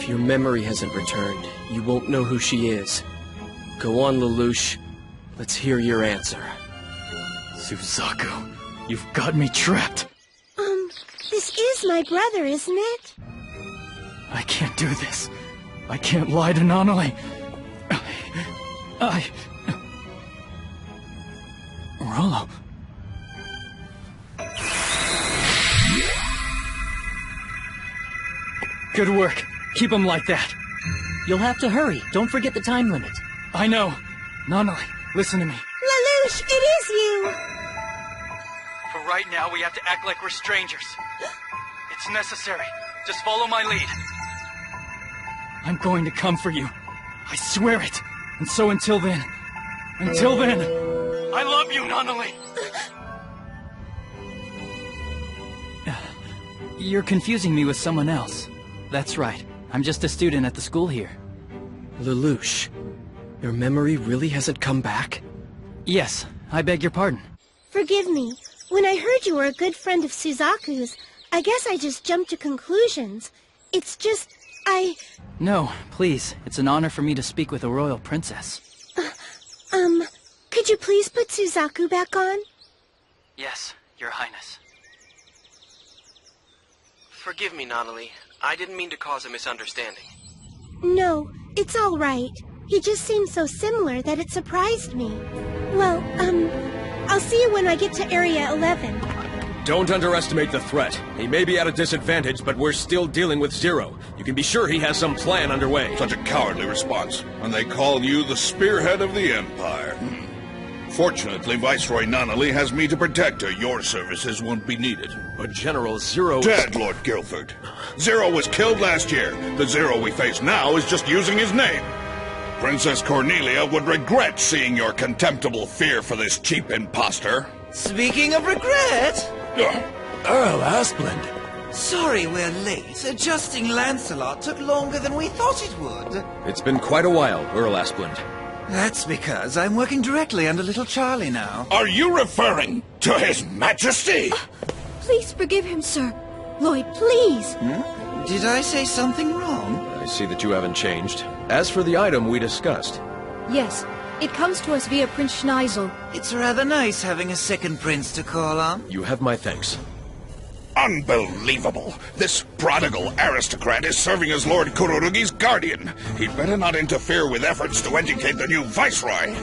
Your memory hasn't returned. You won't know who she is. Go on, Lelouch. Let's hear your answer. Suzaku, you've got me trapped. This is my brother, isn't it? I can't do this. I can't lie to Nanali. Rollo. Good work. Keep him like that. You'll have to hurry. Don't forget the time limit. I know. Nanali, listen to me. Lelouch, it is you! For right now, we have to act like we're strangers. It's necessary. Just follow my lead. I'm going to come for you. I swear it. And so until then, I love you, Nanali. You're confusing me with someone else. That's right. I'm just a student at the school here. Lelouch, your memory really hasn't come back? Yes, I beg your pardon. Forgive me. When I heard you were a good friend of Suzaku's, I guess I just jumped to conclusions. It's just, No, please. It's an honor for me to speak with a royal princess. Could you please put Suzaku back on? Yes, Your Highness. Forgive me, Nanali. I didn't mean to cause a misunderstanding. No, it's all right. He just seemed so similar that it surprised me. Well, I'll see you when I get to Area 11. Don't underestimate the threat. He may be at a disadvantage, but we're still dealing with Zero. You can be sure he has some plan underway. Such a cowardly response, when they call you the spearhead of the Empire. Fortunately, Viceroy Nanali has me to protect her. Your services won't be needed. But General Zero... Dead, Lord Guilford. Zero was killed last year. The Zero we face now is just using his name. Princess Cornelia would regret seeing your contemptible fear for this cheap imposter. Speaking of regret... Earl Asplund. Sorry we're late. Adjusting Lancelot took longer than we thought it would. It's been quite a while, Earl Asplund. That's because I'm working directly under little Charlie now. Are you referring to His Majesty? Please forgive him, sir. Lloyd, please. Did I say something wrong? I see that you haven't changed. As for the item we discussed... Yes, it comes to us via Prince Schneisel. It's rather nice having a second prince to call on. You have my thanks. Unbelievable! This prodigal aristocrat is serving as Lord Kururugi's guardian. He'd better not interfere with efforts to educate the new Viceroy.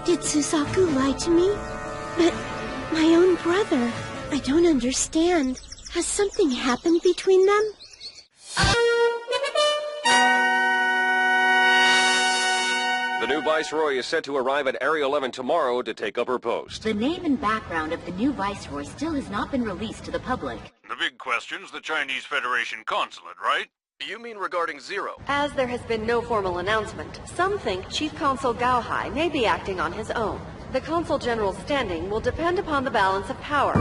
Did Suzaku lie to me? But my own brother. I don't understand. Has something happened between them? The new Viceroy is set to arrive at Area 11 tomorrow to take up her post. The name and background of the new Viceroy still has not been released to the public. The big question's the Chinese Federation consulate, right? You mean regarding Zero? As there has been no formal announcement, some think Chief Consul Gao Hai may be acting on his own. The Consul General's standing will depend upon the balance of power.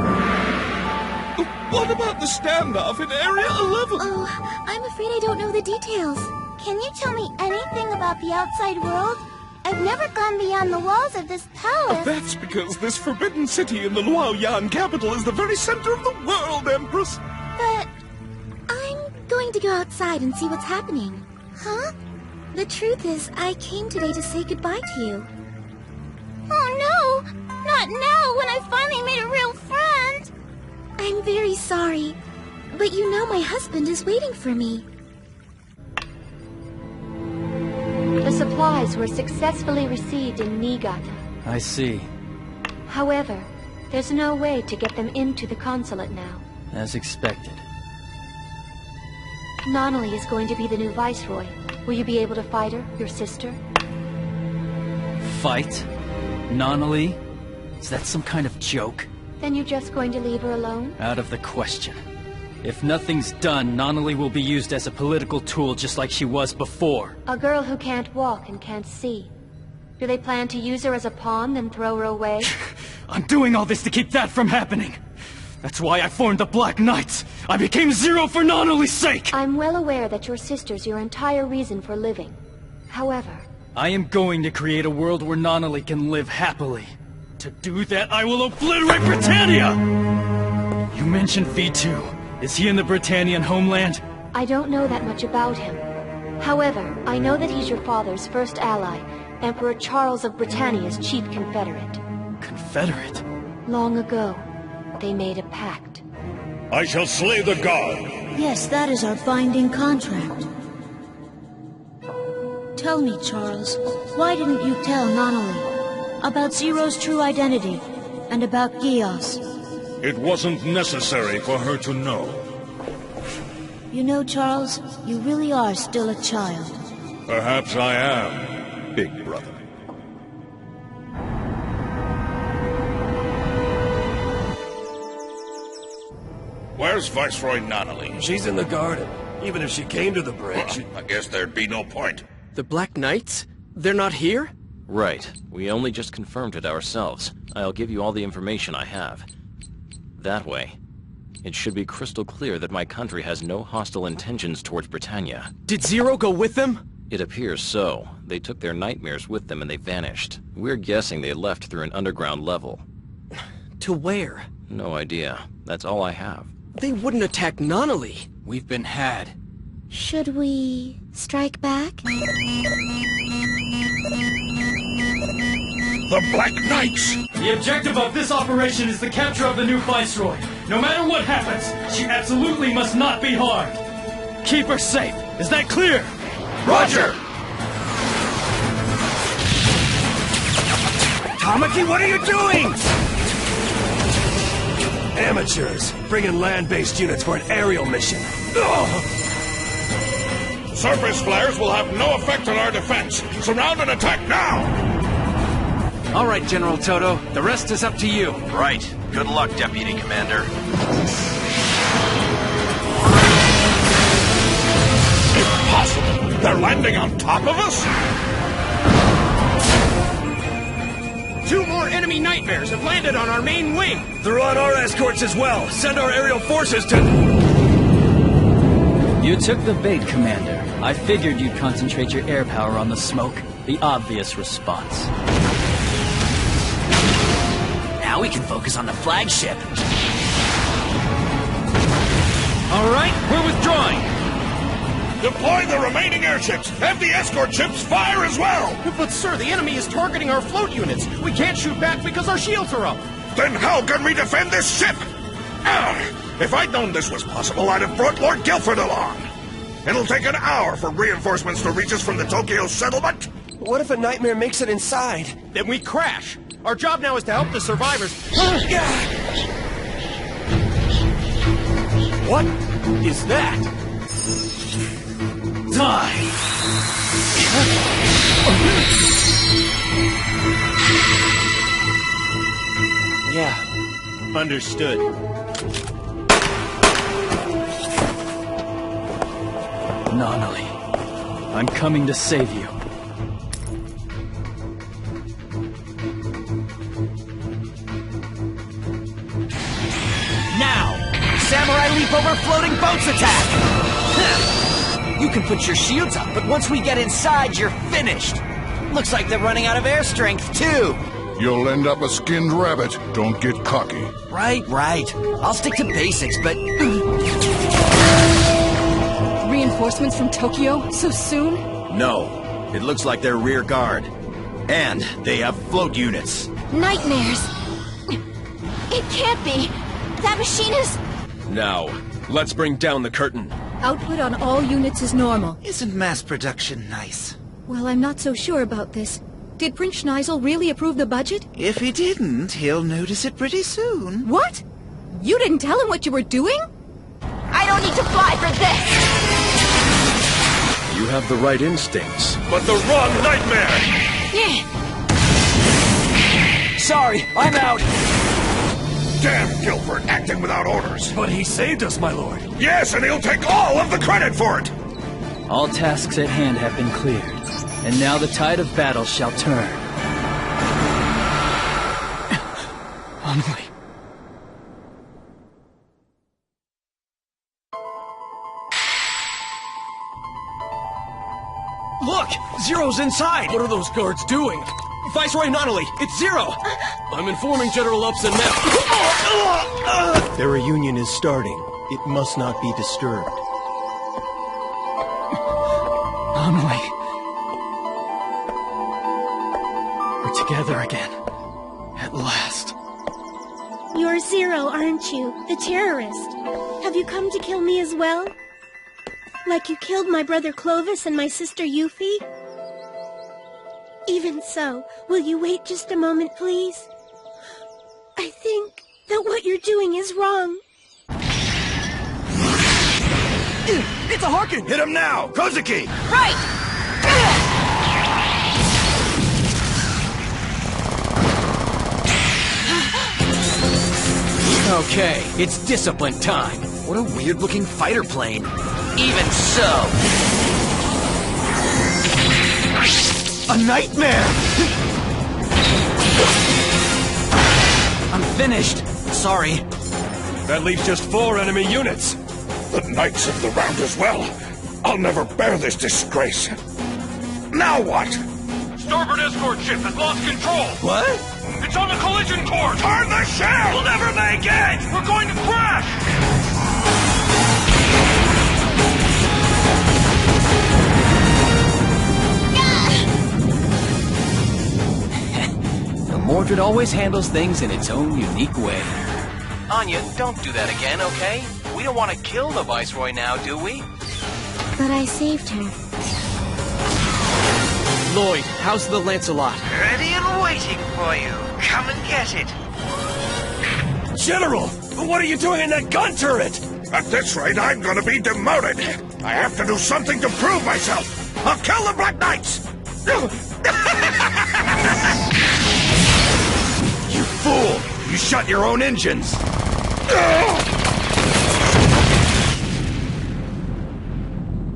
What about the standoff in Area 11? Oh, I'm afraid I don't know the details. Can you tell me anything about the outside world? I've never gone beyond the walls of this palace. That's because this forbidden city in the Luoyang capital is the very center of the world, Empress. But I'm going to go outside and see what's happening. Huh? The truth is, I came today to say goodbye to you. Oh no! Not now, when I finally made a real friend! I'm very sorry, but you know my husband is waiting for me. The supplies were successfully received in Niigata. I see. However, there's no way to get them into the consulate now. As expected. Nanali is going to be the new Viceroy. Will you be able to fight her, your sister? Fight? Nanali? Is that some kind of joke? Then you're just going to leave her alone? Out of the question. If nothing's done, Nanali will be used as a political tool just like she was before. A girl who can't walk and can't see. Do they plan to use her as a pawn, then throw her away? I'm doing all this to keep that from happening! That's why I formed the Black Knights! I became Zero for Nanali's sake! I'm well aware that your sister's your entire reason for living. However... I am going to create a world where Nanali can live happily. To do that, I will obliterate Britannia! You mentioned V2. Is he in the Britannian homeland? I don't know that much about him. However, I know that he's your father's first ally, Emperor Charles of Britannia's chief confederate. Confederate? Long ago, they made a pact. I shall slay the god. Yes, that is our binding contract. Tell me, Charles, why didn't you tell Nonali about Zero's true identity and about Gios? It wasn't necessary for her to know. You know, Charles, you really are still a child. Perhaps I am, big brother. Where's Viceroy Nonali? She's in the garden. Even if she came to the bridge... I guess there'd be no point. The Black Knights? They're not here? Right. We only just confirmed it ourselves. I'll give you all the information I have. That way, it should be crystal clear that my country has no hostile intentions towards Britannia. Did Zero go with them? It appears so. They took their nightmares with them and they vanished. We're guessing they left through an underground level. To where? No idea. That's all I have. They wouldn't attack Nonali. We've been had. Should we strike back? The Black Knights! The objective of this operation is the capture of the new Viceroy. No matter what happens, she absolutely must not be harmed. Keep her safe. Is that clear? Roger! Tamaki, what are you doing? Amateurs, bringing land-based units for an aerial mission. Ugh. Surface flares will have no effect on our defense. Surround and attack now! All right, General Todo. The rest is up to you. Right. Good luck, Deputy Commander. Impossible! They're landing on top of us? 2 more enemy nightmares have landed on our main wing! They're on our escorts as well. Send our aerial forces to... You took the bait, Commander. I figured you'd concentrate your air power on the smoke. The obvious response. Now we can focus on the flagship. All right, we're withdrawing. Deploy the remaining airships! Have the escort ships fire as well! But sir, the enemy is targeting our float units! We can't shoot back because our shields are up! Then how can we defend this ship? If I'd known this was possible, I'd have brought Lord Guilford along! It'll take an hour for reinforcements to reach us from the Tokyo settlement! What if a nightmare makes it inside? Then we crash! Our job now is to help the survivors. What is that? Die! Yeah, understood. Nonali, I'm coming to save you. Now! Samurai leap over floating boats attack! You can put your shields up, but once we get inside, you're finished! Looks like they're running out of air strength, too! You'll end up a skinned rabbit. Don't get cocky. Right. I'll stick to basics, but... Reinforcements from Tokyo? So soon? No. It looks like they're rear guard. And they have float units. Nightmares! It can't be! That machine is... Now, let's bring down the curtain. Output on all units is normal. Isn't mass production nice? Well, I'm not so sure about this. Did Prince Schneisel really approve the budget? If he didn't, he'll notice it pretty soon. What? You didn't tell him what you were doing? I don't need to fly for this! You have the right instincts. But the wrong nightmare! Sorry, I'm out! Damn Guilford, acting without orders! But he saved us, my lord. Yes, and he'll take all of the credit for it! All tasks at hand have been cleared, and now the tide of battle shall turn. Nonali. Look! Zero's inside! What are those guards doing? Viceroy Nonali, it's Zero! I'm informing General Upson now. Their reunion is starting. It must not be disturbed. Nunnally. We're together again. At last. You're Zero, aren't you? The terrorist. Have you come to kill me as well? Like you killed my brother Clovis and my sister Yuffie? Even so, will you wait just a moment, please? I think that what you're doing is wrong. It's a Harkin! Hit him now! Kozuki! Right! Okay, it's discipline time. What a weird-looking fighter plane. Even so. A nightmare! I'm finished. Sorry. That leaves just 4 enemy units. The Knights of the Round as well. I'll never bear this disgrace. Now what? Starboard escort ship has lost control. What? It's on the collision course. Turn the ship! We'll never make it. We're going to crash. The Mordred always handles things in its own unique way. Anya, don't do that again, okay? We don't want to kill the Viceroy now, do we? But I saved her. Lloyd, how's the Lancelot? Ready and waiting for you. Come and get it. General! What are you doing in that gun turret? At this rate, I'm gonna be demoted. I have to do something to prove myself. I'll kill the Black Knights! You fool! You shut your own engines!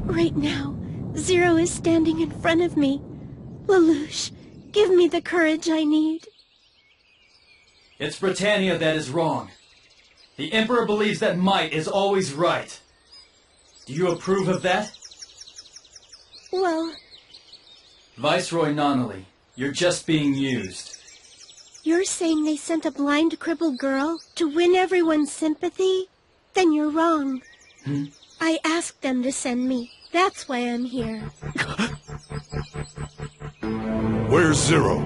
Right now, Zero is standing in front of me. Lelouch, give me the courage I need. It's Britannia that is wrong. The Emperor believes that might is always right. Do you approve of that? Well, Viceroy Nunnally, you're just being used. you're saying they sent a blind, crippled girl to win everyone's sympathy? Then you're wrong. I asked them to send me. That's why I'm here. Where's Zero?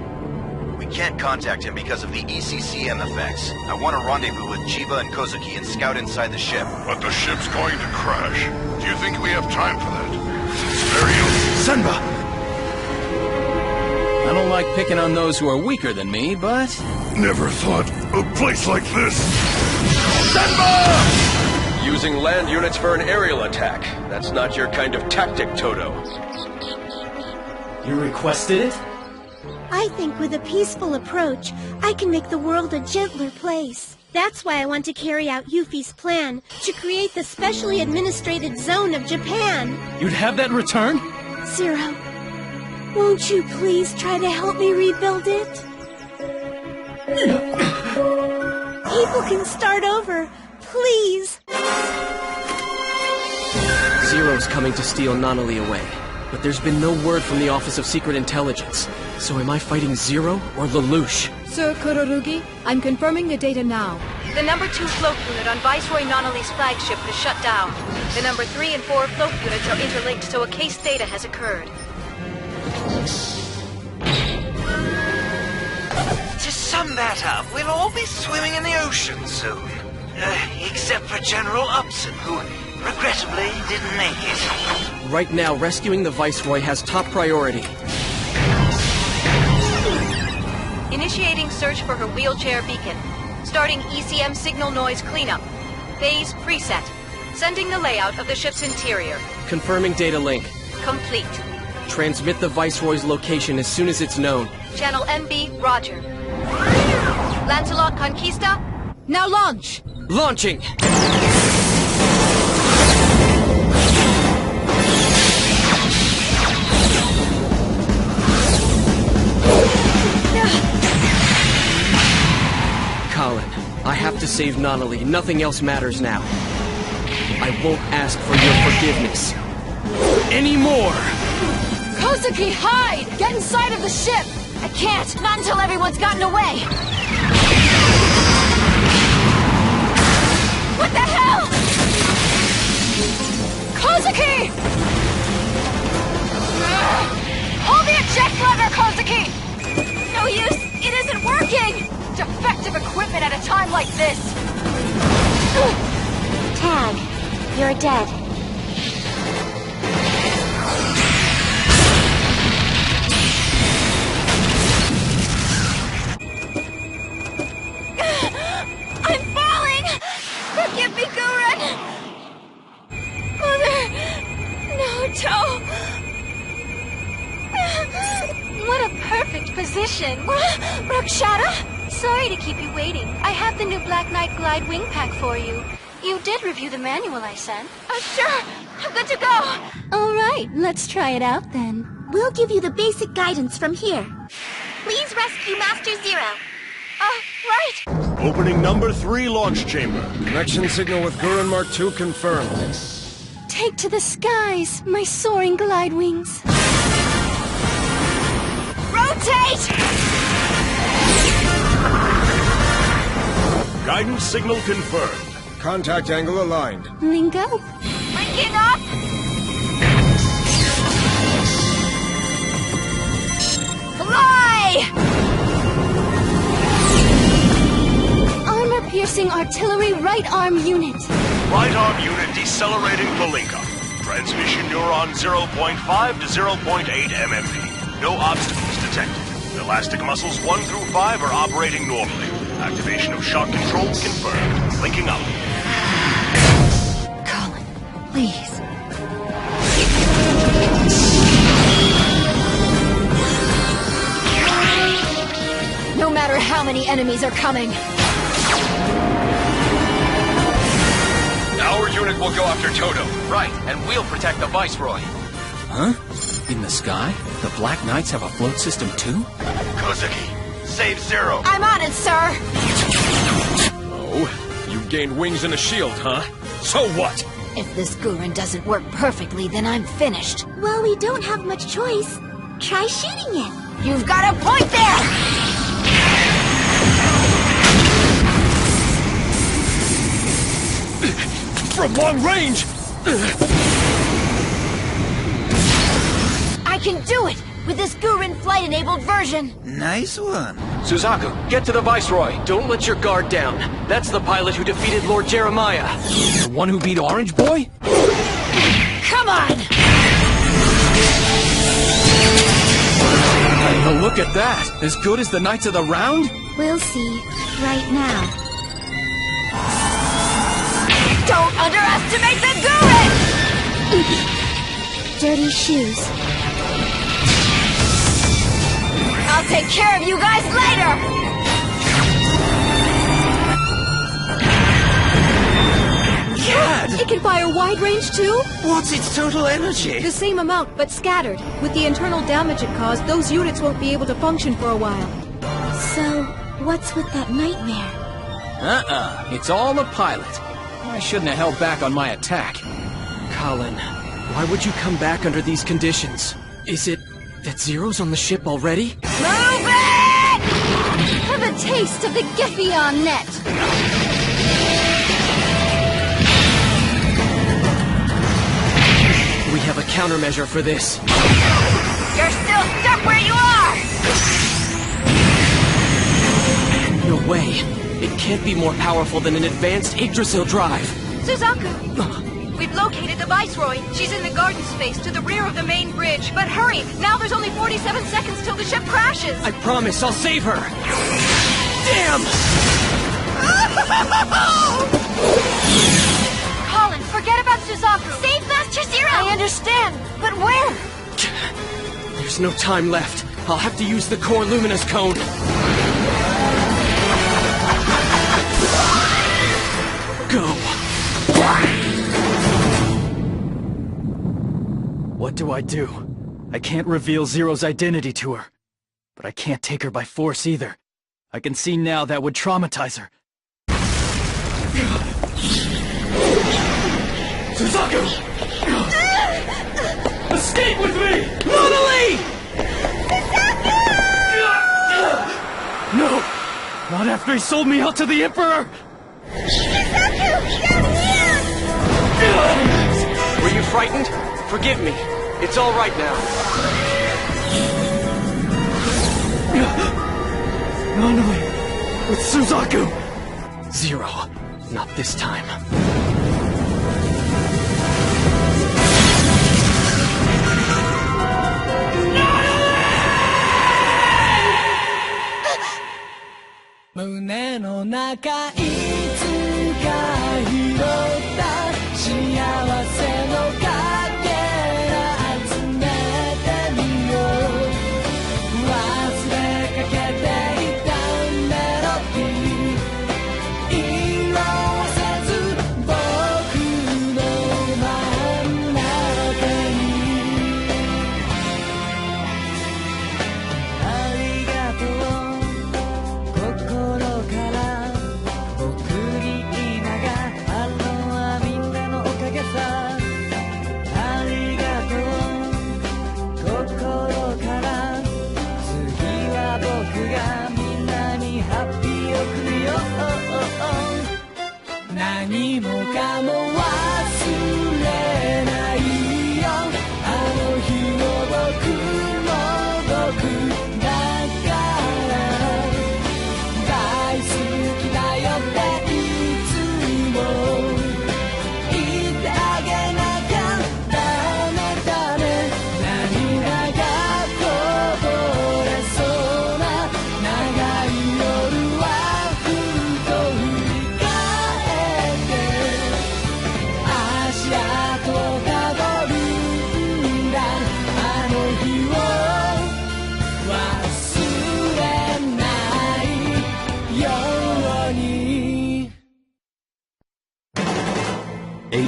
We can't contact him because of the ECCM effects. I want to rendezvous with Chiba and Kozuki and scout inside the ship. But the ship's going to crash. Do you think we have time for that? It's very Senba! I don't like picking on those who are weaker than me, but... Never thought a place like this. Senba! Using land units for an aerial attack. That's not your kind of tactic, Toto. You requested it? I think with a peaceful approach, I can make the world a gentler place. That's why I want to carry out Yuffie's plan, to create the specially administrated zone of Japan. You'd have that return? Zero, won't you please try to help me rebuild it? People can start over, please. Zero's coming to steal Nunnally away. But there's been no word from the Office of Secret Intelligence. So am I fighting Zero or Lelouch? Sir Kurorugi, I'm confirming the data now. The number 2 float unit on Viceroy Nunnally's flagship has shut down. The number 3 and 4 float units are interlinked, so a case theta has occurred. To sum that up, we'll all be swimming in the ocean soon. Except for General Upson, who regrettably didn't make it. Right now, rescuing the Viceroy has top priority. Initiating search for her wheelchair beacon. Starting ECM signal noise cleanup. Phase preset. Sending the layout of the ship's interior. Confirming data link. Complete. Transmit the Viceroy's location as soon as it's known. Channel MB, roger. Lancelot Conquista? Now launch! Launching! Colin, I have to save Nunnally. Nothing else matters now. I won't ask for your forgiveness. Anymore! Kozuki, hide! Get inside of the ship! I can't, not until everyone's gotten away. What the hell? Kozuki! Hold the eject lever, Kozuki! No use! It isn't working! Defective equipment at a time like this! Tag, you're dead. I'm falling! Forgive me, Gurren! Mother! Naoto! What a perfect position! Rakshata? Sorry to keep you waiting. I have the new Black Knight Glide Wing Pack for you. You did review the manual I sent. Sure! I'm good to go! Alright, let's try it out then. We'll give you the basic guidance from here. Please rescue Master Zero. Right! Opening number 3 launch chamber. Connection signal with Gurren Mark II confirmed. Take to the skies, my soaring glide wings. Rotate! Guidance signal confirmed. Contact angle aligned. Lingo? Linking up! Fly! Armor-piercing artillery right arm unit. Right arm unit decelerating Malinka. Transmission neuron 0.5 to 0.8 MMP. No obstacles detected. Elastic muscles 1 through 5 are operating normally. Activation of shock control confirmed. Linking up. Colin, please. No matter how many enemies are coming. Our unit will go after Toto. Right, and we'll protect the Viceroy. Huh? In the sky? The Black Knights have a float system too? Kozuki, save Zero. I'm on it, sir! Oh, you gained wings and a shield, huh? So what? If this Gurren doesn't work perfectly, then I'm finished. Well, we don't have much choice. Try shooting it. You've got a point there! From long range! I can do it! With this Gurren flight-enabled version! Nice one. Suzaku, get to the Viceroy. Don't let your guard down. That's the pilot who defeated Lord Jeremiah. The one who beat Orange Boy? Come on! Now look at that! As good as the Knights of the Round? We'll see. Right now. Don't underestimate the Gurren! Dirty shoes. I'll take care of you guys later! Cad! It can fire wide range too? What's its total energy? The same amount, but scattered. With the internal damage it caused, those units won't be able to function for a while. So, what's with that nightmare? It's all the pilot. I shouldn't have held back on my attack. Colin, why would you come back under these conditions? Is it that Zero's on the ship already? Move it! Have a taste of the Gefion net! We have a countermeasure for this. You're still stuck where you are! No way. It can't be more powerful than an advanced Yggdrasil drive. Suzaku! We've located the Viceroy. She's in the garden space to the rear of the main bridge. But hurry! Now there's only 47 seconds till the ship crashes! I promise I'll save her! Damn! Colin, forget about Suzaku! Save Master Zero! I understand, but where? There's no time left. I'll have to use the core Luminous Cone. Go! What do? I can't reveal Zero's identity to her. But I can't take her by force either. I can see now that would traumatize her. Suzaku! Escape with me! Nunnally! No! Not after he sold me out to the Emperor! Were you frightened? Forgive me. It's all right now. Nanali! With Suzaku! Zero. Not this time.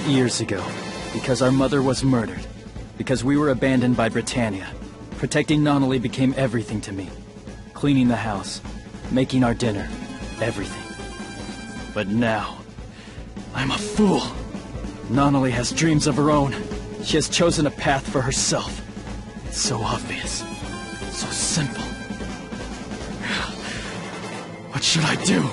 Years ago, because our mother was murdered, because we were abandoned by Britannia, protecting Nanali became everything to me. Cleaning the house, making our dinner, everything. But now, I'm a fool. Nanali has dreams of her own. She has chosen a path for herself. It's so obvious, so simple. What should I do?